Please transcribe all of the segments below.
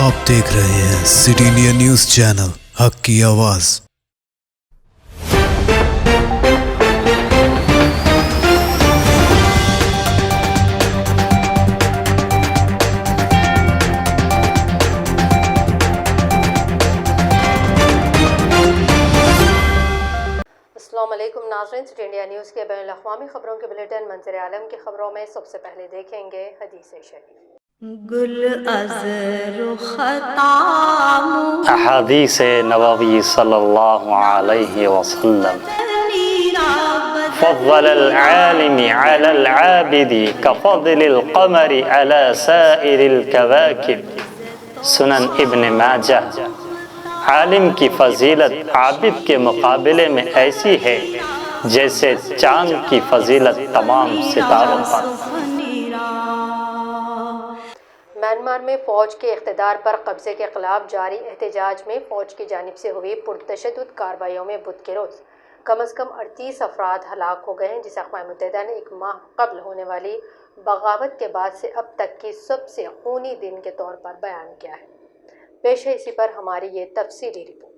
آپ دیکھ رہے ہیں سٹی انڈیا نیوز چینل، حق کی آواز۔ السلام علیکم ناظرین، سٹی انڈیا نیوز کے بین الاقوامی خبروں کے بلیٹن منظر عالم کی خبروں میں سب سے پہلے دیکھیں گے حدیث شریف۔ گل از رخ احادیث نبوی صلی اللہ علیہ وسلم، فضل العالم على العابد كفضل القمر على سائر الكواكب، سنن ابن ماجہ۔ عالم کی فضیلت عابد کے مقابلے میں ایسی ہے جیسے چاند کی فضیلت تمام ستاروں پر۔ میانمار میں فوج کے اقتدار پر قبضے کے خلاف جاری احتجاج میں فوج کی جانب سے ہوئی پرتشدد کارروائیوں میں بدھ کے روز کم از کم 38 افراد ہلاک ہو گئے ہیں، جسے اقوام متحدہ نے ایک ماہ قبل ہونے والی بغاوت کے بعد سے اب تک کی سب سے خونی دن کے طور پر بیان کیا ہے۔ پیش ہے اسی پر ہماری یہ تفصیلی رپورٹ۔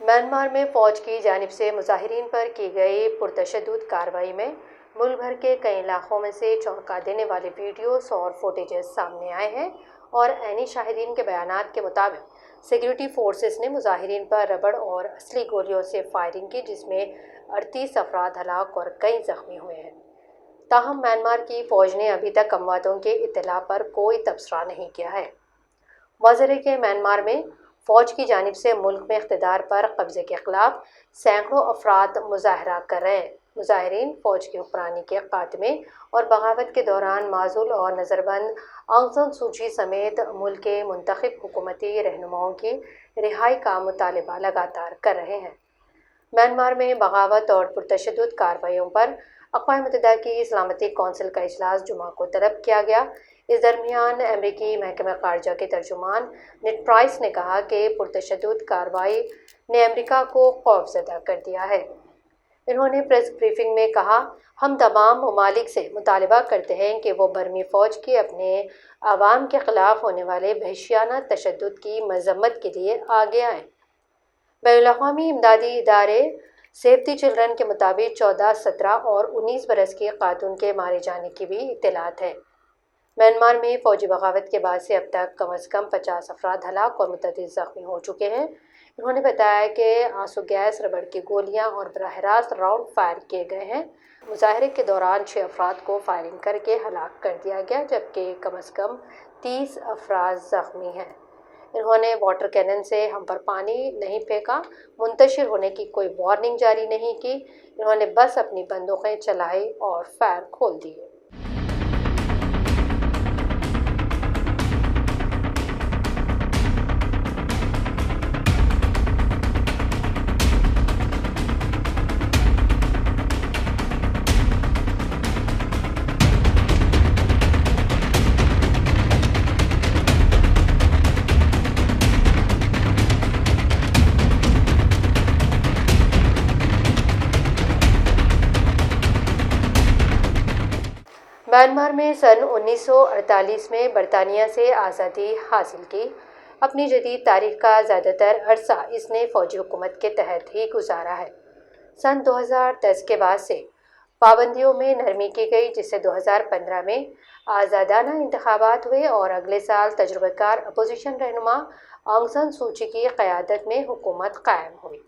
میانمار میں فوج کی جانب سے مظاہرین پر کی گئی پرتشدد کارروائی میں ملک بھر کے کئی علاقوں میں سے چونکا دینے والے ویڈیوز اور فوٹیجز سامنے آئے ہیں، اور عینی شاہدین کے بیانات کے مطابق سیکیورٹی فورسز نے مظاہرین پر ربڑ اور اصلی گولیوں سے فائرنگ کی، جس میں 38 افراد ہلاک اور کئی زخمی ہوئے ہیں۔ تاہم میانمار کی فوج نے ابھی تک امواتوں کے اطلاع پر کوئی تبصرہ نہیں کیا ہے۔ واضح ہے کہ میانمار میں فوج کی جانب سے ملک میں اقتدار پر قبضے کے خلاف سینکڑوں افراد مظاہرہ کر رہے ہیں۔ مظاہرین فوج کی حکمرانی کے خاتمے اور بغاوت کے دوران معزول اور نظر بند آنگ سان سو چی سمیت ملک کے منتخب حکومتی رہنماؤں کی رہائی کا مطالبہ لگاتار کر رہے ہیں۔ میانمار میں بغاوت اور پرتشدد کارروائیوں پر اقوام متحدہ کی سلامتی کونسل کا اجلاس جمعہ کو طلب کیا گیا۔ اس درمیان امریکی محکمہ خارجہ کے ترجمان نیڈ پرائس نے کہا کہ پرتشدد کارروائی نے امریکہ کو خوف زدہ کر دیا ہے۔ انہوں نے پریس بریفنگ میں کہا، ہم تمام ممالک سے مطالبہ کرتے ہیں کہ وہ برمی فوج کے اپنے عوام کے خلاف ہونے والے وحشیانہ تشدد کی مذمت کے لیے آگے آئیں۔ بین الاقوامی امدادی ادارے سیو دی چلڈرن کے مطابق 14، 17 اور 19 برس کی خاتون کے مارے جانے کی بھی اطلاعات ہے۔ میانمار میں فوجی بغاوت کے بعد سے اب تک کم از کم 50 افراد ہلاک اور متعدد زخمی ہو چکے ہیں۔ انہوں نے بتایا کہ آنسو گیس، ربڑ کی گولیاں اور براہ راست راؤنڈ فائر کیے گئے ہیں۔ مظاہرے کے دوران 6 افراد کو فائرنگ کر کے ہلاک کر دیا گیا، جبکہ کم از کم 30 افراد زخمی ہیں۔ انہوں نے واٹر کینن سے ہم پر پانی نہیں پھینکا، منتشر ہونے کی کوئی وارننگ جاری نہیں کی، انہوں نے بس اپنی بندوقیں چلائی اور فائر کھول دیے۔ میانمار میں سن 1948 میں برطانیہ سے آزادی حاصل کی۔ اپنی جدید تاریخ کا زیادہ تر عرصہ اس نے فوجی حکومت کے تحت ہی گزارا ہے۔ سن 2010 کے بعد سے پابندیوں میں نرمی کی گئی، جس سے 2015 میں آزادانہ انتخابات ہوئے اور اگلے سال تجربہ کار اپوزیشن رہنما آنگ سان سو چی کی قیادت میں حکومت قائم ہوئی۔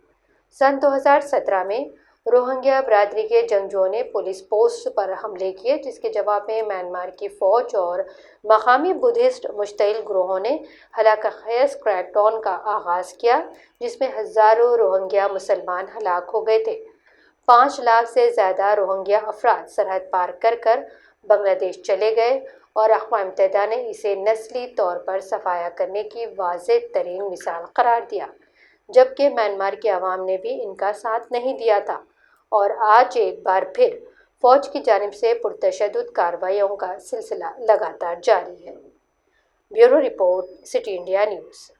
سن 2017 میں روہنگیا برادری کے جنگجوؤں نے پولیس پوسٹ پر حملے کیے، جس کے جواب میں میانمار کی فوج اور مقامی بدھسٹ مشتعل گروہوں نے ہلاکت خیز کریک ڈاؤن کا آغاز کیا، جس میں ہزاروں روہنگیا مسلمان ہلاک ہو گئے تھے۔ 5 لاکھ سے زیادہ روہنگیا افراد سرحد پار کر بنگلہ دیش چلے گئے اور اقوام متحدہ نے اسے نسلی طور پر صفایا کرنے کی واضح ترین مثال قرار دیا، جبکہ میانمار کے عوام نے بھی ان کا ساتھ نہیں دیا تھا، اور آج ایک بار پھر فوج کی جانب سے پرتشدد کارروائیوں کا سلسلہ لگاتار جاری ہے۔ Bureau report, city India news.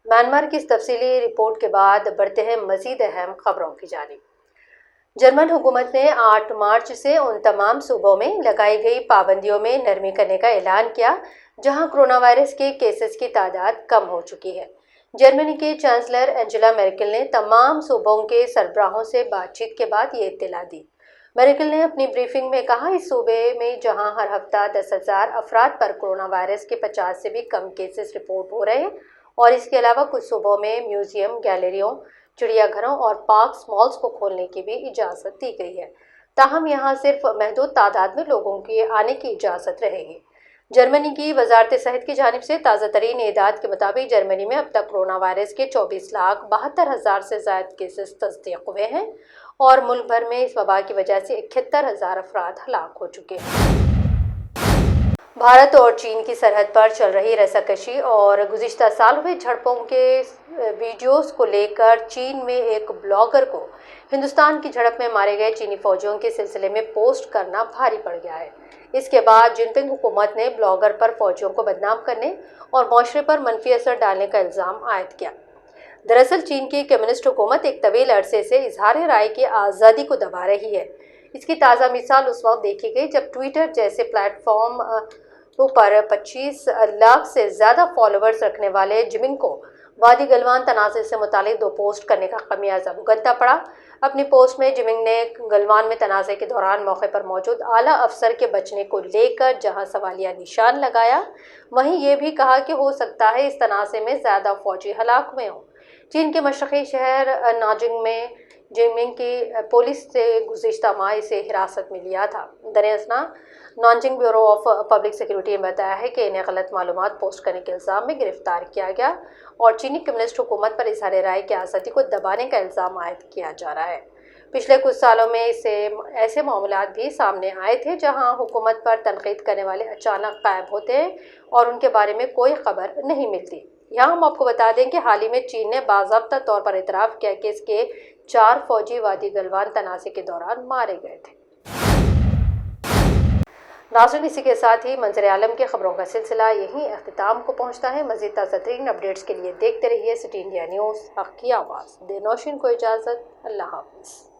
Myanmar کی اس تفصیلی رپورٹ کے بعد بڑھتے ہیں مزید اہم خبروں کی جانب۔ جرمن حکومت نے 8 مارچ سے ان تمام صوبوں میں لگائی گئی پابندیوں میں نرمی کرنے کا اعلان کیا جہاں کرونا وائرس کے کیسز کی تعداد کم ہو چکی ہے۔ جرمنی کے چانسلر اینجلا میرکل نے تمام صوبوں کے سربراہوں سے بات چیت کے بعد یہ اطلاع دی۔ میرکل نے اپنی بریفنگ میں کہا، اس صوبے میں جہاں ہر ہفتہ 10,000 افراد پر کرونا وائرس کے 50 سے بھی کم کیسز رپورٹ ہو رہے ہیں، اور اس کے علاوہ کچھ صوبوں میں میوزیم، گیلریوں، چڑیا گھروں اور پارکس، مالز کو کھولنے کی بھی اجازت دی گئی ہے، تاہم یہاں صرف محدود تعداد میں لوگوں کے آنے کی اجازت رہے گی۔ جرمنی کی وزارت صحت کی جانب سے تازہ ترین اعداد کے مطابق جرمنی میں اب تک کرونا وائرس کے 24,72,000 سے زائد کیسز تصدیق ہوئے ہیں، اور ملک بھر میں اس وبا کی وجہ سے 71,000 افراد ہلاک ہو چکے ہیں۔ بھارت اور چین کی سرحد پر چل رہی رساکشی اور گزشتہ سال ہوئے جھڑپوں کے ویڈیوز کو لے کر چین میں ایک بلاگر کو ہندوستان کی جھڑپ میں مارے گئے چینی فوجیوں کے سلسلے میں پوسٹ کرنا بھاری پڑ گیا ہے۔ اس کے بعد جن پنگ حکومت نے بلاگر پر فوجیوں کو بدنام کرنے اور معاشرے پر منفی اثر ڈالنے کا الزام عائد کیا۔ دراصل چین کی کمیونسٹ حکومت ایک طویل عرصے سے اظہار رائے کی آزادی کو دبا رہی ہے۔ اس کی تازہ مثال اس وقت دیکھی گئی جب ٹویٹر جیسے پلیٹ فارم پر 25 لاکھ سے زیادہ فالوورز رکھنے والے جمنگ کو وادی گلوان تنازع سے متعلق 2 پوسٹ کرنے کا خمیازہ بھگتنا پڑا۔ اپنی پوسٹ میں جمنگ نے گلوان میں تنازع کے دوران موقع پر موجود اعلیٰ افسر کے بچنے کو لے کر جہاں سوالیہ نشان لگایا، وہیں یہ بھی کہا کہ ہو سکتا ہے اس تنازع میں زیادہ فوجی ہلاک ہوئے ہوں۔ چین کے مشرقی شہر نانجنگ میں جمنگ کی پولیس سے گزشتہ ماہ اسے حراست میں لیا تھا۔ دراصل Nanjing bureau of public security نے بتایا ہے کہ انہیں غلط معلومات پوسٹ کرنے کے الزام میں گرفتار کیا گیا اور چینی کمیونسٹ حکومت پر اظہار رائے کی آزادی کو دبانے کا الزام عائد کیا جا رہا ہے۔ پچھلے کچھ سالوں میں ایسے معاملات بھی سامنے آئے تھے جہاں حکومت پر تنقید کرنے والے اچانک غائب ہوتے ہیں اور ان کے بارے میں کوئی خبر نہیں ملتی۔ یہاں ہم آپ کو بتا دیں کہ حال ہی میں چین نے باضابطہ طور پر اعتراف کیا کہ اس کے 4 فوجی وادی گلوان تنازع کے دوران مارے گئے تھے۔ ناظرین، اسی کے ساتھ ہی منظر عالم کے خبروں کا سلسلہ یہیں اختتام کو پہنچتا ہے۔ مزید تازہ ترین اپڈیٹس کے لیے دیکھتے رہیے سٹی انڈیا نیوز، حق کی آواز۔ دے نوشین کو اجازت، اللہ حافظ۔